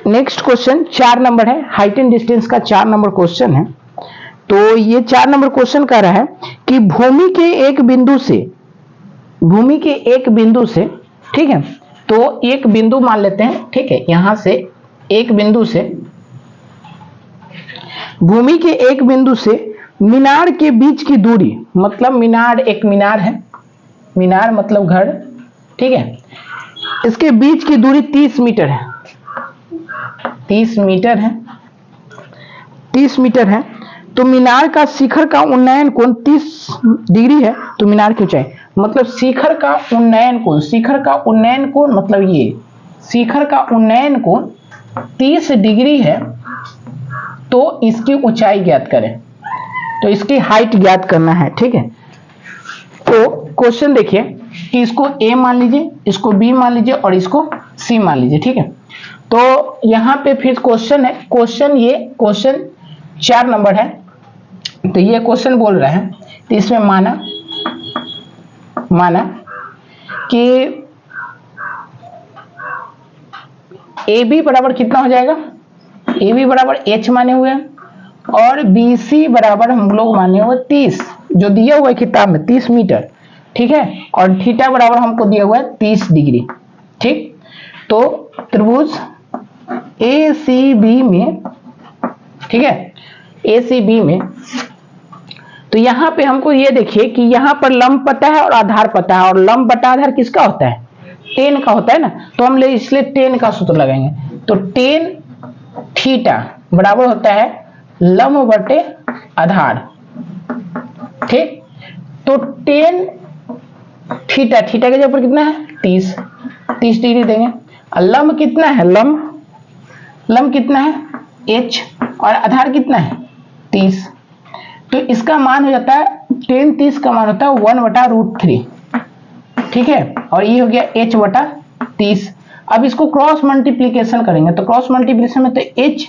Next question 4 number है, height and distance का 4 number question है। तो ये 4 नंबर क्वेश्चन कह रहा है कि भूमि के एक बिंदु से, ठीक है, तो एक बिंदु मान लेते हैं, ठीक है, यहां से एक बिंदु से, भूमि के एक बिंदु से मीनार के बीच की दूरी, मतलब मीनार, एक मीनार है, मीनार मतलब घर, ठीक है, इसके बीच की दूरी 30 मीटर है, 30 मीटर है, 30 मीटर है। तो मीनार का शिखर का उन्नयन कोण 30 डिग्री है। तो मीनार की ऊंचाई मतलब शिखर का उन्नयन कोण मतलब ये शिखर का उन्नयन कोण 30 डिग्री है। तो इसकी ऊंचाई ज्ञात करें, तो इसकी हाइट ज्ञात करना है, ठीक है। तो क्वेश्चन देखिए कि इसको ए मान लीजिए, इसको बी मान लीजिए और इसको सी मान लीजिए, ठीक है। तो यहां पे फिर क्वेश्चन है, क्वेश्चन 4 नंबर है। तो ये क्वेश्चन बोल रहा है, तो इसमें माना कि ए बी बराबर कितना हो जाएगा, ए बी बराबर एच माने हुए हैं और बी सी बराबर हम लोग माने हुए 30, जो दिया हुआ है किताब में 30 मीटर, ठीक है, और थीटा बराबर हमको दिया हुआ है 30 डिग्री, ठीक। तो त्रिभुज ए सी बी में, ठीक है, ए सी बी में, तो यहां पे हमको ये देखिए कि यहां पर लंब पता है और आधार पता है, और लंब बटा आधार किसका होता है, टेन का होता है ना। तो हम इसलिए टेन का सूत्र लगाएंगे। तो टेन थीटा बराबर होता है लंब बटे आधार, ठीक। तो टेन थीटा के जगह पर कितना है 30 डिग्री देंगे। और लंब कितना है, लंब कितना है h, और आधार कितना है 30। तो इसका मान हो जाता है टेन 30 का मान होता है 1/√3, ठीक है, और ये हो गया h बटा 30। अब इसको क्रॉस मल्टीप्लीकेशन करेंगे, तो क्रॉस मल्टीप्लीकेशन में तो h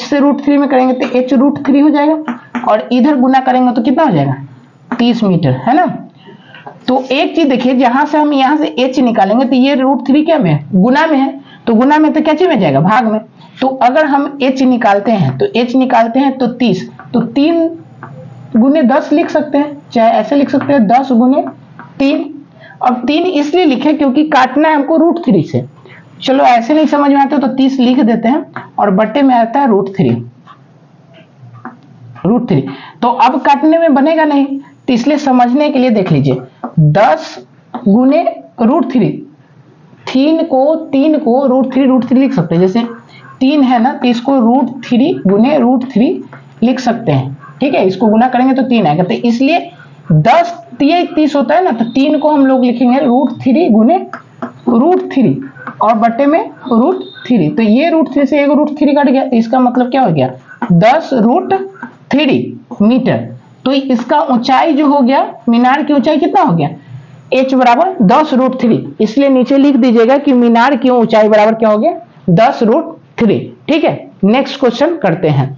से √3 में करेंगे तो h√3 हो जाएगा, और इधर गुना करेंगे तो कितना हो जाएगा 30 मीटर, है ना। तो एक चीज देखिए, जहां से हम यहां से h निकालेंगे तो ये √3 क्या में है, गुना में है, तो गुना में तो क्या चीज में जाएगा, भाग में। तो अगर हम h निकालते हैं तो 30, तो 3 गुने 10 लिख सकते हैं, चाहे ऐसे लिख सकते हैं 10 गुने 3। अब 3 इसलिए लिखे क्योंकि काटना है हमको √3 से। चलो ऐसे नहीं समझ में आता तो 30 लिख देते हैं, और बट्टे में आता है √3। तो अब काटने में बनेगा नहीं, तो इसलिए समझने के लिए देख लीजिए 10 गुने √3, 3 को √3 लिख सकते हैं, जैसे 3 है ना, तो इसको √3 गुने √3 लिख सकते हैं, ठीक है। इसको गुना करेंगे तो 3 आएगा, तो इसलिए 10 30 होता है ना, तो 3 को हम लोग लिखेंगे √3 गुने √3 और बट्टे में √3। तो ये √3 से एक √3 कट गया, तो इसका मतलब क्या हो गया 10√3 मीटर। तो इसका ऊंचाई जो हो गया, मीनार की ऊंचाई कितना हो गया, h बराबर 10√3। इसलिए नीचे लिख दीजिएगा कि मीनार की ऊंचाई बराबर क्या हो गया 10√3, ठीक है। नेक्स्ट क्वेश्चन करते हैं।